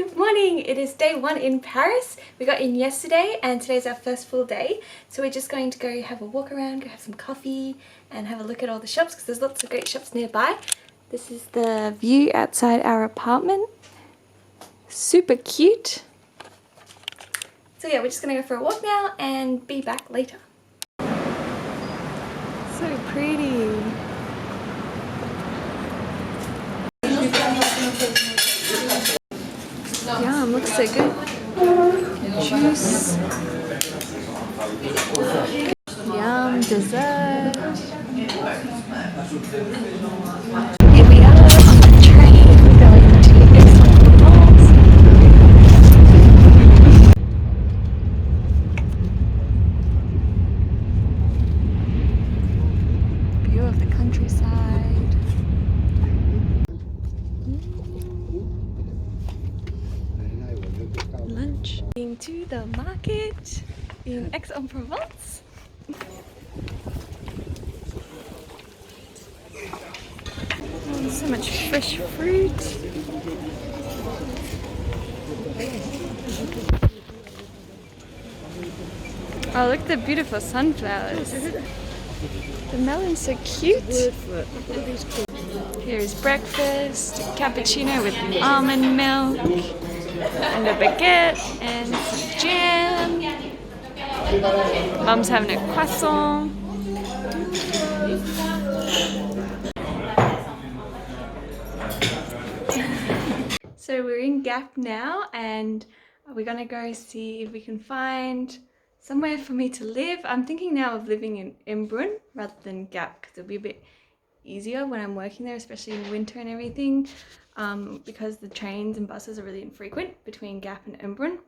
Good morning! It is day 1 in Paris. We got in yesterday and today's our first full day. So we're just going to go have a walk around, go have some coffee and have a look at all the shops because there's lots of great shops nearby. This is the view outside our apartment. Super cute. So yeah, we're just going to go for a walk now and be back later. So pretty. Yum, looks so good. Juice. Yum, dessert. Here we are on the train going to Aix-en-Provence. View of the countryside. Lunch. Into the market in Aix-en-Provence. Oh, so much fresh fruit. Oh, look at the beautiful sunflowers. The melon's so cute. Here's breakfast, cappuccino with almond milk, and a baguette, and some jam. Mum's having a croissant. So we're in Gap now and we're gonna go see if we can find somewhere for me to live. I'm thinking now of living in Embrun rather than Gap because it'll be a bit easier when I'm working there, especially in winter and everything, because the trains and buses are really infrequent between Gap and Embrun.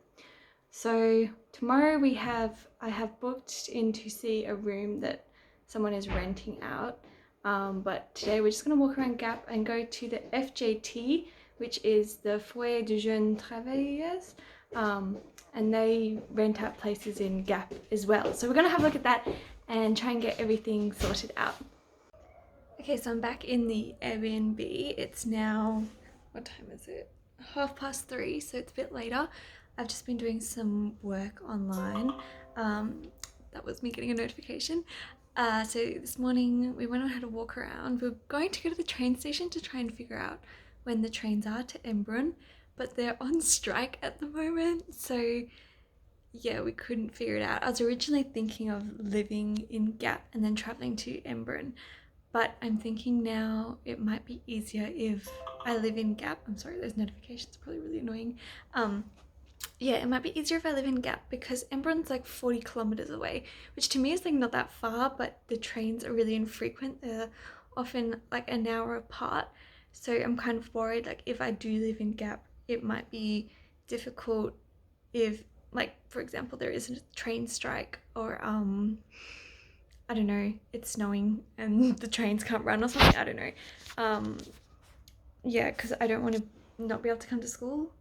So tomorrow I have booked in to see a room that someone is renting out, but today we're just going to walk around Gap and go to the FJT, which is the Foyer de Jeunes Travailleurs, and they rent out places in Gap as well. So we're going to have a look at that and try and get everything sorted out. Okay, so I'm back in the Airbnb. It's now, what time is it? 3:30, so it's a bit later. I've just been doing some work online. That was me getting a notification. So this morning we went on had a walk around. We're going to go to the train station to try and figure out when the trains are to Embrun, but they're on strike at the moment, so yeah, we couldn't figure it out. I was originally thinking of living in Gap and then traveling to Embrun, but I'm thinking now it might be easier if I live in Gap. I'm sorry, those notifications are probably really annoying. Yeah, it might be easier if I live in Gap because Embrun's like 40 kilometers away, which to me is like not that far, but the trains are really infrequent. They're often like an hour apart. So I'm kind of worried like if I do live in Gap, it might be difficult if, like, for example, there isn't a train strike or I don't know, it's snowing and the trains can't run or something. I don't know. Yeah, because I don't want to not be able to come to school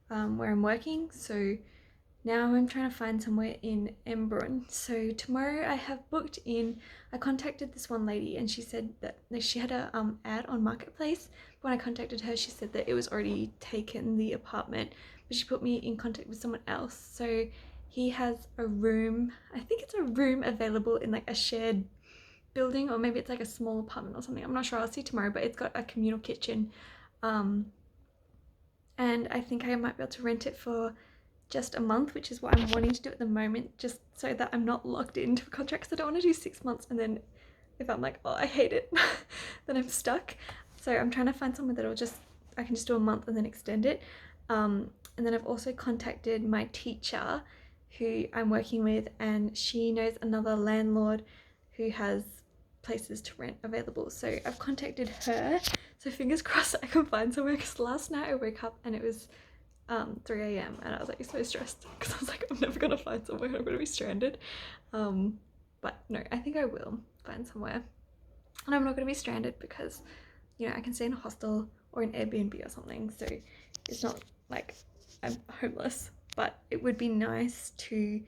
where I'm working. So now I'm trying to find somewhere in Embrun. So tomorrow I have booked in. I contacted this one lady and she said that she had a ad on Marketplace. When I contacted her, she said that it was already taken, the apartment, but she put me in contact with someone else. So he has a room, I think it's a room available in like a shared building, or maybe it's like a small apartment or something. I'm not sure, I'll see tomorrow, but it's got a communal kitchen. And I think I might be able to rent it for just a month, which is what I'm wanting to do at the moment, just so that I'm not locked into a contract, because I don't want to do 6 months and then if I'm like, oh, I hate it, then I'm stuck. So I'm trying to find somewhere that'll just, I can just do a month and then extend it. And then I've also contacted my teacher who I'm working with, and she knows another landlord who has places to rent available. So I've contacted her. So fingers crossed I can find somewhere, because last night I woke up and it was 3 a.m. and I was like so stressed because I was like, I'm never gonna find somewhere, I'm gonna be stranded. But no, I think I will find somewhere, and I'm not gonna be stranded because, you know, I can stay in a hostel or an Airbnb or something, so it's not like I'm homeless. But it would be nice to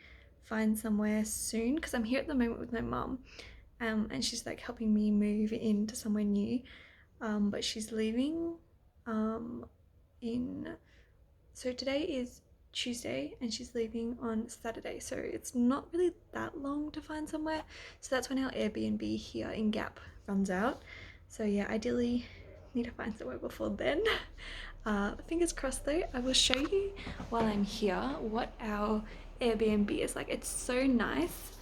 find somewhere soon because I'm here at the moment with my mum, and she's like helping me move into somewhere new, but she's leaving in So today is Tuesday and she's leaving on Saturday, so it's not really that long to find somewhere. So that's when our Airbnb here in Gap runs out. So yeah, ideally need to find somewhere before then. Fingers crossed though. I will show you while I'm here what our Airbnb is like. It's so nice.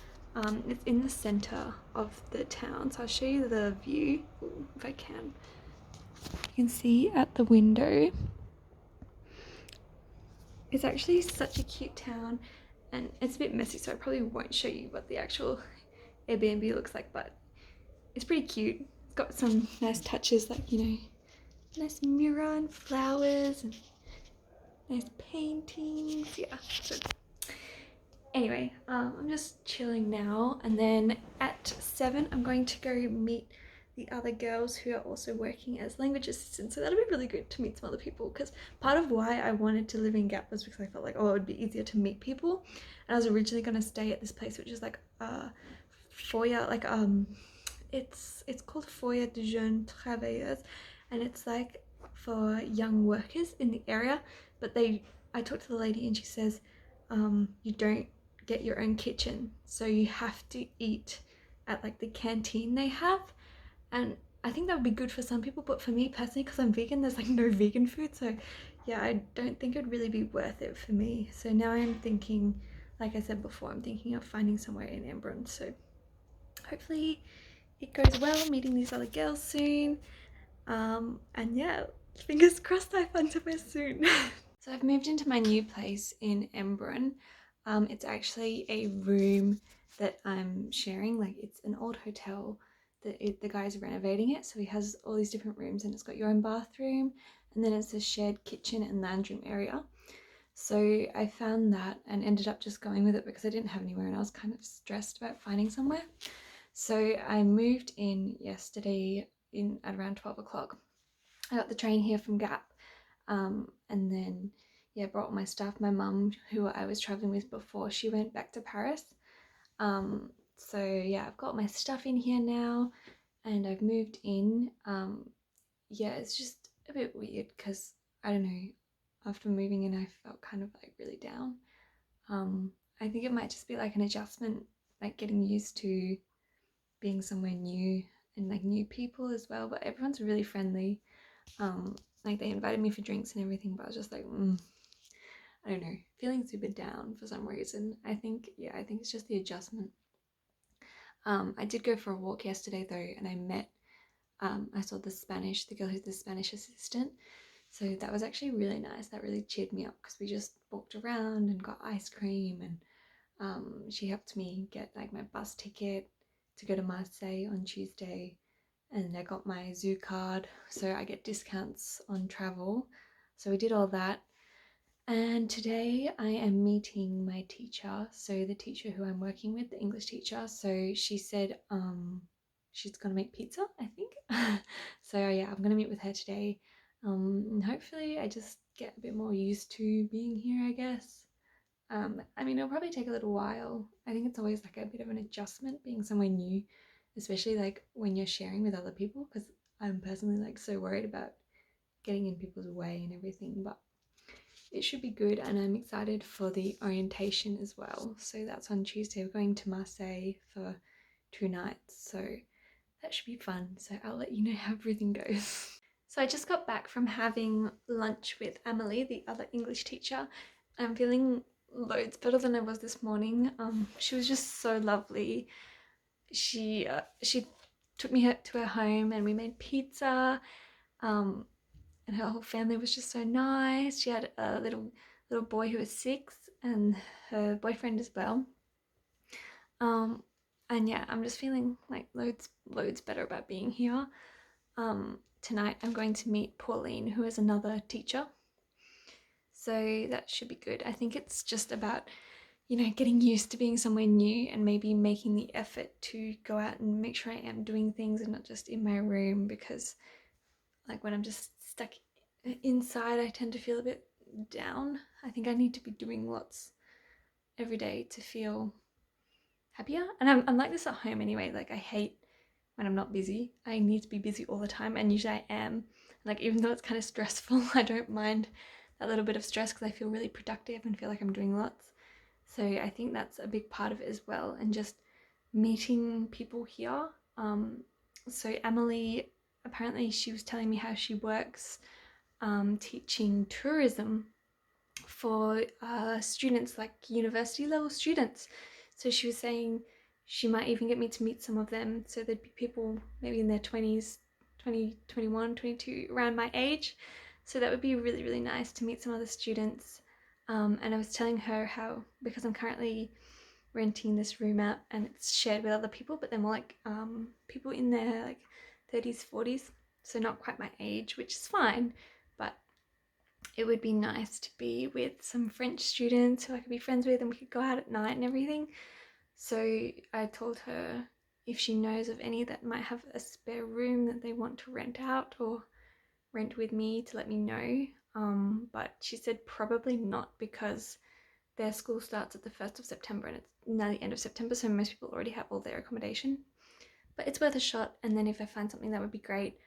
It's in the center of the town, so I'll show you the view. Ooh, if I can. You can see at the window. It's actually such a cute town, and it's a bit messy, so I probably won't show you what the actual Airbnb looks like, but it's pretty cute. It's got some nice touches, like, you know, nice mirror and flowers and nice paintings. Yeah, so anyway, I'm just chilling now, and then at 7 I'm going to go meet the other girls who are also working as language assistants. So that'll be really good to meet some other people, because part of why I wanted to live in Gap was because I felt like, oh, it would be easier to meet people. And I was originally going to stay at this place, which is like foyer, like it's called Foyer de Jeunes Travailleurs, and it's like for young workers in the area. But I talked to the lady and she says you don't get your own kitchen, so you have to eat at like the canteen they have. And I think that would be good for some people, but for me personally, because I'm vegan, there's like no vegan food, so yeah, I don't think it'd really be worth it for me. So now I'm thinking, like I said before, I'm thinking of finding somewhere in Embrun. So hopefully it goes well, meeting these other girls soon, and yeah, fingers crossed I find somewhere soon. So I've moved into my new place in Embrun. It's actually a room that I'm sharing. Like, it's an old hotel that the guy's renovating it, so he has all these different rooms, and it's got your own bathroom, and then it's a shared kitchen and lounge room area. So I found that and ended up just going with it because I didn't have anywhere and I was kind of stressed about finding somewhere. So I moved in yesterday at around 12 o'clock. I got the train here from Gap, and then yeah, brought my stuff. My mum, who I was traveling with before, she went back to Paris. So yeah, I've got my stuff in here now, and I've moved in. Yeah, it's just a bit weird because I don't know. After moving in, I felt kind of like really down. I think it might just be like an adjustment, like getting used to being somewhere new and like new people as well. But everyone's really friendly. Like they invited me for drinks and everything, but I was just like, I don't know, feeling super down for some reason. I think it's just the adjustment. I did go for a walk yesterday though, and I saw the girl who's the Spanish assistant. So that was actually really nice. That really cheered me up because we just walked around and got ice cream, and she helped me get like my bus ticket to go to Marseille on Tuesday, and I got my zoo card, so I get discounts on travel. So we did all that. And today I am meeting my teacher, so the teacher who I'm working with, the English teacher. So she said she's gonna make pizza, I think. So yeah, I'm gonna meet with her today, and hopefully I just get a bit more used to being here, I guess. I mean, it'll probably take a little while. I think it's always like a bit of an adjustment being somewhere new, especially like when you're sharing with other people, because I'm personally like so worried about getting in people's way and everything, but it should be good, and I'm excited for the orientation as well. So that's on Tuesday. We're going to Marseille for 2 nights, so that should be fun. So I'll let you know how everything goes. So I just got back from having lunch with Emily, the other English teacher. I'm feeling loads better than I was this morning. She was just so lovely. She took me to her home and we made pizza. And her whole family was just so nice. She had a little boy who was 6 and her boyfriend as well. And yeah, I'm just feeling like loads better about being here. Tonight I'm going to meet Pauline, who is another teacher. So that should be good. I think it's just about, you know, getting used to being somewhere new and maybe making the effort to go out and make sure I am doing things and not just in my room, because like when I'm just stuck inside, I tend to feel a bit down. I think I need to be doing lots every day to feel happier. And I'm like this at home anyway. Like, I hate when I'm not busy. I need to be busy all the time, and usually I am. Like, even though it's kind of stressful, I don't mind that little bit of stress because I feel really productive and feel like I'm doing lots. So I think that's a big part of it as well, and just meeting people here. So Emily, apparently she was telling me how she works teaching tourism for students, like university level students. So she was saying she might even get me to meet some of them. So there'd be people maybe in their 20s, 20, 21, 22, around my age. So that would be really, really nice to meet some other students. And I was telling her how, because I'm currently renting this room out and it's shared with other people, but they're more like people in their like 30s, 40s. So not quite my age, which is fine, but it would be nice to be with some French students who I could be friends with and we could go out at night and everything. So I told her if she knows of any that might have a spare room that they want to rent out or rent with me, to let me know. But she said probably not, because their school starts at the 1st of September and it's now the end of September, so most people already have all their accommodation. But it's worth a shot, and then if I find something that would be great.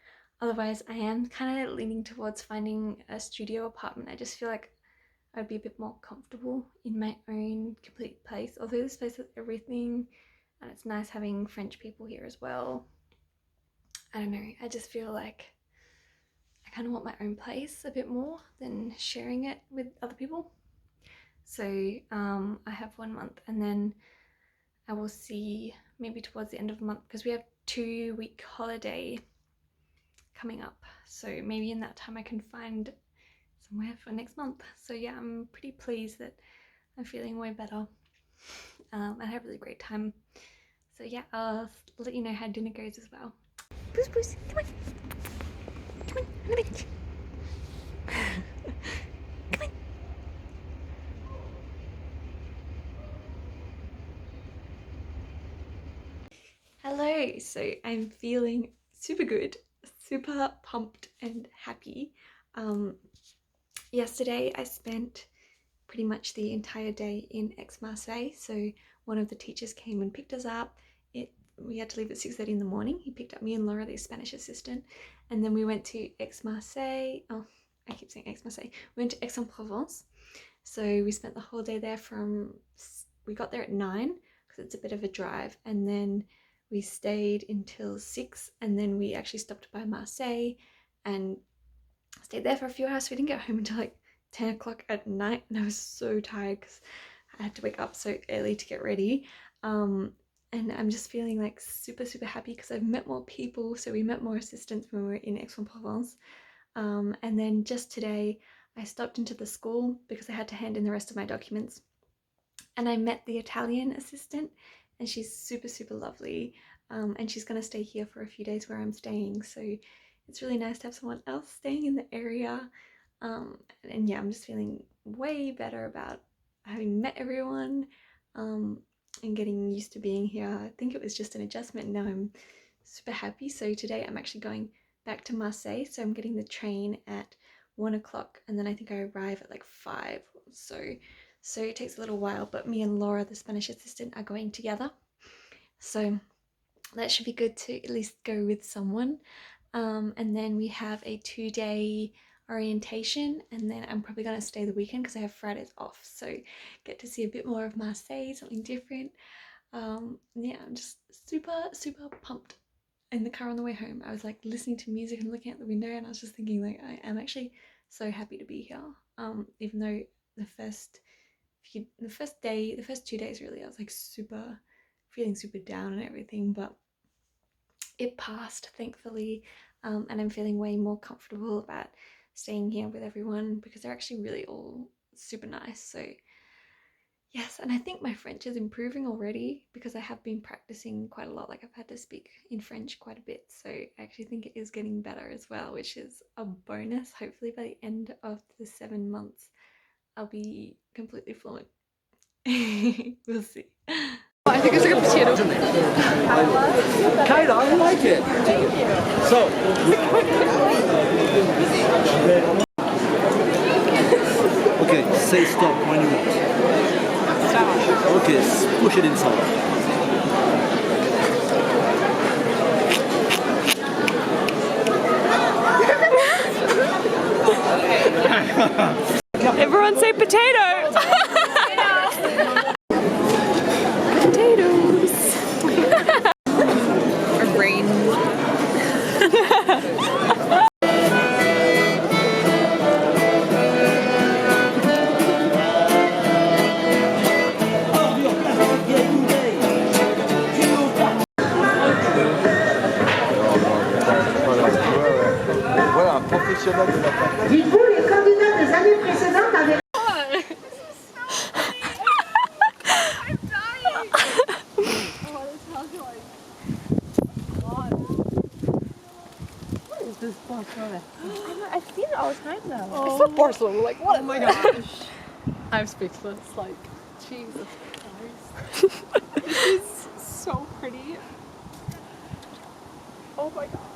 Otherwise, I am kind of leaning towards finding a studio apartment. I just feel like I'd be a bit more comfortable in my own complete place. Although this place has everything, and it's nice having French people here as well. I don't know, I just feel like I kind of want my own place a bit more than sharing it with other people. So I have 1 month, and then I will see maybe towards the end of the month, because we have 2-week holiday coming up, so maybe in that time I can find somewhere for next month. So yeah, I'm pretty pleased that I'm feeling way better. I had a really great time. So yeah, I'll let you know how dinner goes as well. Puss puss, come on, come on, on the bench. Come on. Hello, so I'm feeling super good, super pumped and happy. Yesterday I spent pretty much the entire day in Aix-Marseille. So one of the teachers came and picked us up. We had to leave at 6:30 in the morning. He picked up me and Laura, the Spanish assistant, and then we went to Aix-Marseille. Oh, I keep saying Aix-Marseille. We went to Aix-en-Provence. So we spent the whole day there we got there at 9 because it's a bit of a drive, and then we stayed until 6, and then we actually stopped by Marseille and stayed there for a few hours. We didn't get home until like 10 o'clock at night, and I was so tired because I had to wake up so early to get ready. And I'm just feeling like super, super happy because I've met more people. So we met more assistants when we were in Aix-en-Provence. And then just today I stopped into the school because I had to hand in the rest of my documents. And I met the Italian assistant, and she's super, super lovely. And she's going to stay here for a few days where I'm staying. So it's really nice to have someone else staying in the area. And yeah, I'm just feeling way better about having met everyone and getting used to being here. I think it was just an adjustment, and now I'm super happy. So today I'm actually going back to Marseille, so I'm getting the train at 1 o'clock, and then I think I arrive at like 5. So it takes a little while, but me and Laura, the Spanish assistant, are going together. So that should be good to at least go with someone. And then we have a 2-day orientation, and then I'm probably going to stay the weekend because I have Fridays off, so get to see a bit more of Marseille, something different. Yeah, I'm just super, super pumped. In the car on the way home, I was like listening to music and looking out the window, and I was just thinking like I am actually so happy to be here. Even though the first 2 days really, I was like feeling super down and everything, but it passed, thankfully. And I'm feeling way more comfortable about staying here with everyone because they're actually really all super nice. So yes, and I think my French is improving already because I have been practicing quite a lot. Like I've had to speak in French quite a bit, so I actually think it is getting better as well, which is a bonus. Hopefully by the end of the 7 months I'll be completely fluent. We'll see. I think it's a cappuccino. Kinda, I like it. So. Okay, say stop when you want. Stop. Okay, push it inside. Everyone say potato! Potatoes! Or brain. Voilà, un professionnel de la partie. Dites-vous, les candidats des années précédentes avaient... I've seen it all the time though. I saw Barcelona, like what? Oh my gosh. I'm speechless, like, Jesus Christ. This is so pretty. Oh my god.